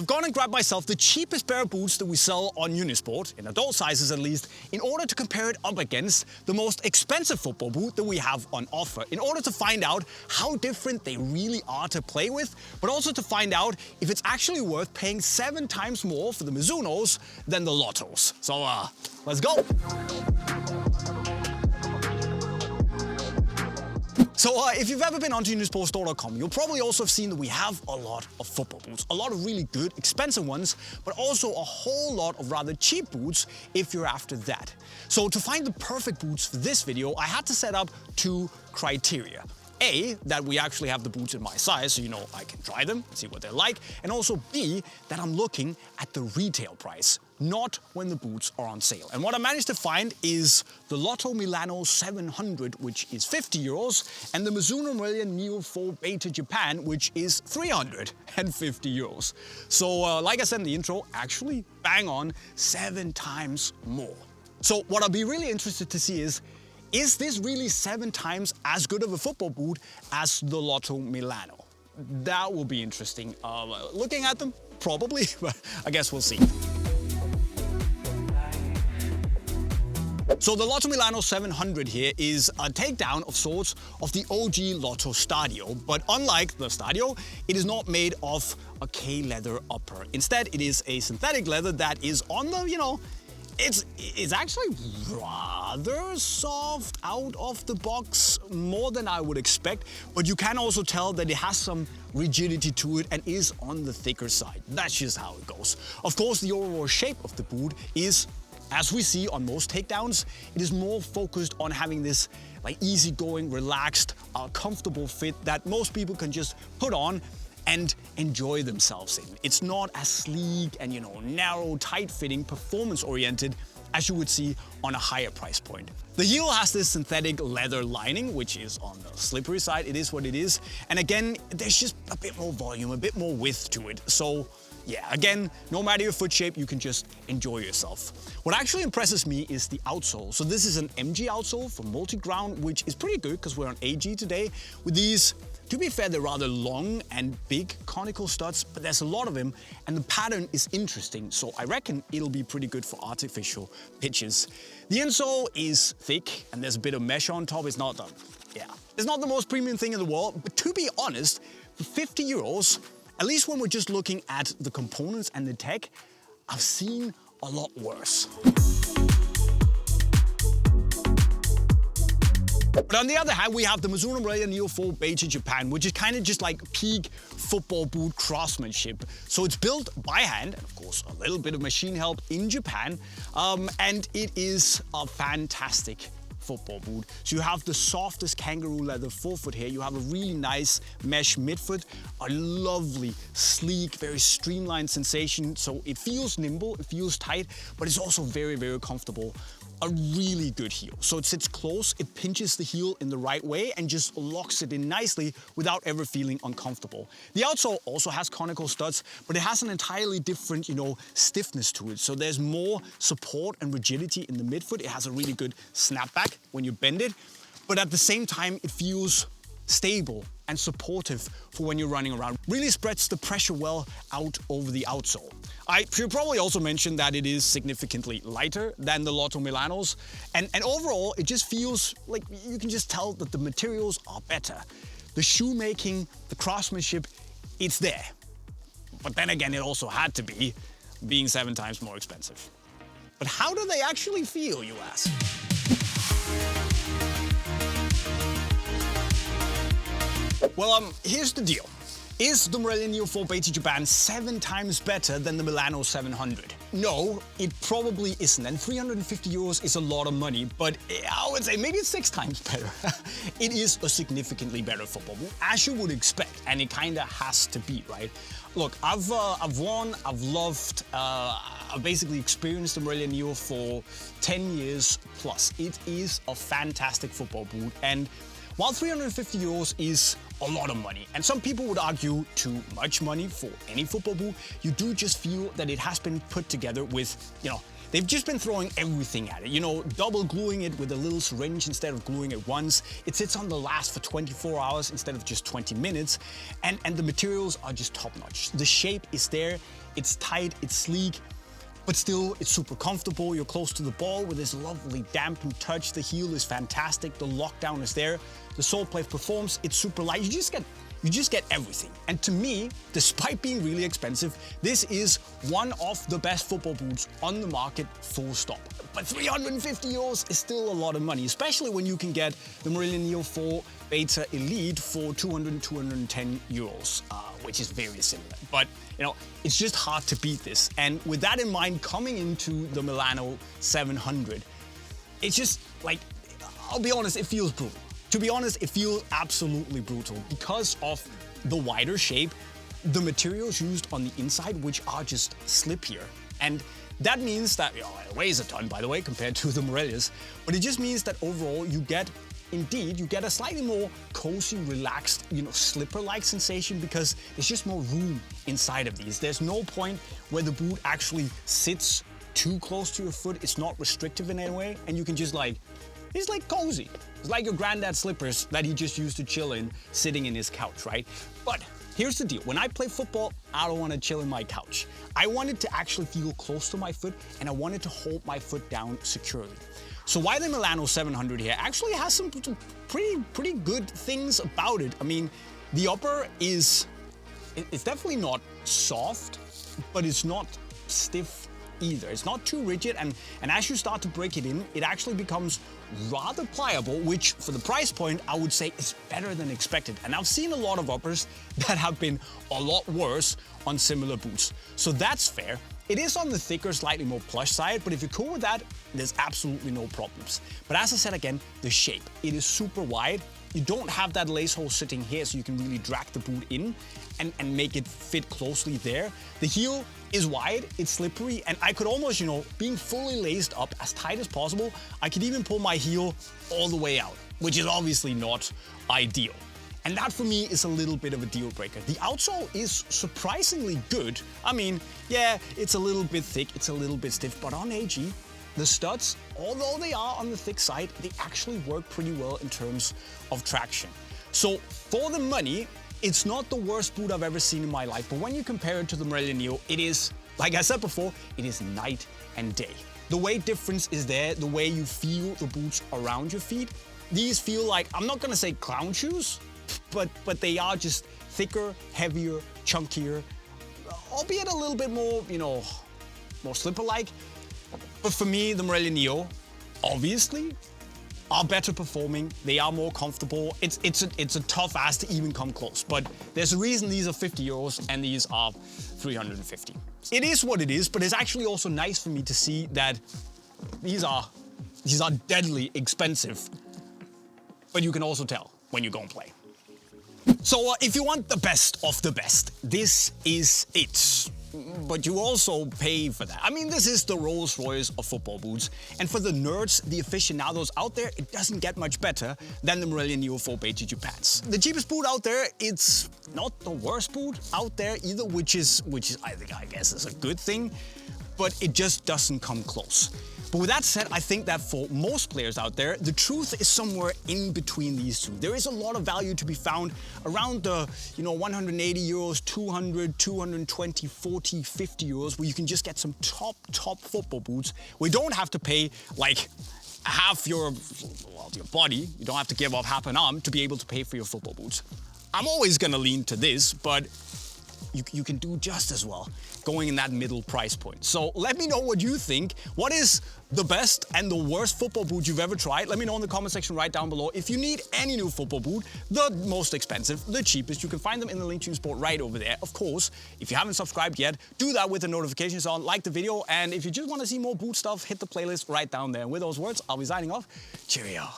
I've gone and grabbed myself the cheapest pair of boots that we sell on Unisport, in adult sizes at least, in order to compare it up against the most expensive football boot that we have on offer, in order to find out how different they really are to play with, but also to find out if it's actually worth paying 7 times more for the Mizunos than the Lottos. So, let's go! So if you've ever been onto unisportstore.com, you'll probably also have seen that we have a lot of football boots. A lot of really good, expensive ones, but also a whole lot of rather cheap boots if you're after that. So to find the perfect boots for this video, I had to set up 2 criteria. A, that we actually have the boots in my size, so you know I can try them, see what they're like, and also B, that I'm looking at the retail price, not when the boots are on sale. And what I managed to find is the Lotto Milano 700, which is 50 euros, and the Mizuno Morelia Neo 4 Beta Japan, which is 350 euros. So like I said in the intro, actually bang on 7 times more. So what I'll be really interested to see is this really 7 times as good of a football boot as the Lotto Milano? That will be interesting. Looking at them, probably, but I guess we'll see. So the Lotto Milano 700 here is a takedown of sorts of the OG Lotto Stadio, but unlike the Stadio, it is not made of a K-leather upper. Instead, it is a synthetic leather that is on the, you know, it's actually rather soft out of the box, more than I would expect, but you can also tell that it has some rigidity to it and is on the thicker side. That's just how it goes. Of course, the overall shape of the boot is, as we see on most takedowns, it is more focused on having this like easygoing, relaxed, comfortable fit that most people can just put on and enjoy themselves in. It's not as sleek and, you know, narrow, tight-fitting, performance-oriented as you would see on a higher price point. The heel has this synthetic leather lining, which is on the slippery side. It is what it is. And again, there's just a bit more volume, a bit more width to it. So yeah, again, no matter your foot shape, you can just enjoy yourself. What actually impresses me is the outsole. So this is an MG outsole for multi-ground, which is pretty good because we're on AG today. With these, to be fair, they're rather long and big conical studs, but there's a lot of them and the pattern is interesting. So I reckon it'll be pretty good for artificial pitches. The insole is thick and there's a bit of mesh on top. It's not the most premium thing in the world, but to be honest, for 50 euros, at least when we're just looking at the components and the tech, I've seen a lot worse. But on the other hand, we have the Mizuno Morelia Neo 4 Beta Japan, which is kind of just like peak football boot craftsmanship. So it's built by hand, and of course a little bit of machine help in Japan, and it is a fantastic football boot. So you have the softest kangaroo leather forefoot here. You have a really nice mesh midfoot, a lovely, sleek, very streamlined sensation. So it feels nimble, it feels tight, but it's also very, very comfortable. A really good heel. So it sits close, it pinches the heel in the right way and just locks it in nicely without ever feeling uncomfortable. The outsole also has conical studs, but it has an entirely different, you know, stiffness to it. So there's more support and rigidity in the midfoot. It has a really good snapback when you bend it, but at the same time, it feels stable and supportive for when you're running around. Really spreads the pressure well out over the outsole. I should probably also mention that it is significantly lighter than the Lotto Milanos, and overall it just feels like you can just tell that the materials are better. The shoemaking, the craftsmanship, it's there. But then again, it also had to be, being 7 times more expensive. But how do they actually feel, you ask? Well, here's the deal. Is the Morelia Neo 4 Beta Japan 7 times better than the Milano 700? No, it probably isn't, and 350 euros is a lot of money, but I would say maybe it's 6 times better. It is a significantly better football boot, as you would expect, and it kinda has to be, right? Look, I've worn, I've loved, I've basically experienced the Morelia Neo for 10 years plus. It is a fantastic football boot, and while 350 euros is a lot of money, and some people would argue too much money for any football boot, you do just feel that it has been put together with, you know, they've just been throwing everything at it. You know, double gluing it with a little syringe instead of gluing it once. It sits on the last for 24 hours instead of just 20 minutes. And the materials are just top-notch. The shape is there, it's tight, it's sleek, but still it's super comfortable. You're close to the ball with this lovely dampened touch. The heel is fantastic, the lockdown is there. The sole plate performs, it's super light. You just get everything. And to me, despite being really expensive, this is one of the best football boots on the market, full stop. But 350 euros is still a lot of money, especially when you can get the Morelia Neo 4 Beta Elite for 200, 210 euros, which is very similar. But, you know, it's just hard to beat this. And with that in mind, coming into the Milano 700, it's just like, I'll be honest, it feels brutal. To be honest, it feels absolutely brutal because of the wider shape, the materials used on the inside, which are just slippier. And that means that, you know, it weighs a ton, by the way, compared to the Morelias, but it just means that overall you get a slightly more cozy, relaxed, you know, slipper-like sensation because there's just more room inside of these. There's no point where the boot actually sits too close to your foot. It's not restrictive in any way, and you can just it's like cozy. It's like your granddad's slippers that he just used to chill in, sitting in his couch, right? But here's the deal. When I play football, I don't want to chill in my couch. I wanted to actually feel close to my foot, and I wanted to hold my foot down securely. So while the Milano 700 here actually has some pretty good things about it. I mean, the upper it's definitely not soft, but it's not stiff either. It's not too rigid, and as you start to break it in, it actually becomes rather pliable, which for the price point, I would say is better than expected. And I've seen a lot of uppers that have been a lot worse on similar boots. So that's fair. It is on the thicker, slightly more plush side, but if you're cool with that, there's absolutely no problems. But as I said again, the shape, it is super wide. You don't have that lace hole sitting here, so you can really drag the boot in and make it fit closely there. The heel is wide, it's slippery, and I could almost, you know, being fully laced up as tight as possible, I could even pull my heel all the way out, which is obviously not ideal. And that for me is a little bit of a deal breaker. The outsole is surprisingly good. I mean, yeah, it's a little bit thick, it's a little bit stiff, but on AG, the studs, although they are on the thick side, they actually work pretty well in terms of traction. So for the money, it's not the worst boot I've ever seen in my life, but when you compare it to the Morelia Neo, it is, like I said before, it is night and day. The weight difference is there, the way you feel the boots around your feet. These feel like, I'm not gonna say clown shoes, but they are just thicker, heavier, chunkier, albeit a little bit more, you know, more slipper-like. But for me, the Morelia Neo, obviously, are better performing. They are more comfortable. It's a tough ask to even come close. But there's a reason these are 50 euros and these are 350. It is what it is, but it's actually also nice for me to see that these are deadly expensive. But you can also tell when you go and play. So if you want the best of the best, this is it. But you also pay for that. I mean, this is the Rolls Royce of football boots. And for the nerds, the aficionados out there, it doesn't get much better than the Morelia Neo 4 Beta Japans. The cheapest boot out there, it's not the worst boot out there either, which is I guess is a good thing, but it just doesn't come close. But with that said, I think that for most players out there, the truth is somewhere in between these two. There is a lot of value to be found around the, 180 euros, 200, 220, 40, 50 euros, where you can just get some top football boots. We don't have to pay like half your body. You don't have to give up half an arm to be able to pay for your football boots. I'm always gonna lean to this, but you can do just as well going in that middle price point. So let me know what you think. What is the best and the worst football boot you've ever tried? Let me know in the comment section right down below. If you need any new football boot, the most expensive, the cheapest, you can find them in the link to Unisport right over there. Of course, if you haven't subscribed yet, do that with the notifications on, like the video, and if you just want to see more boot stuff, hit the playlist right down there. And with those words, I'll be signing off. Cheerio.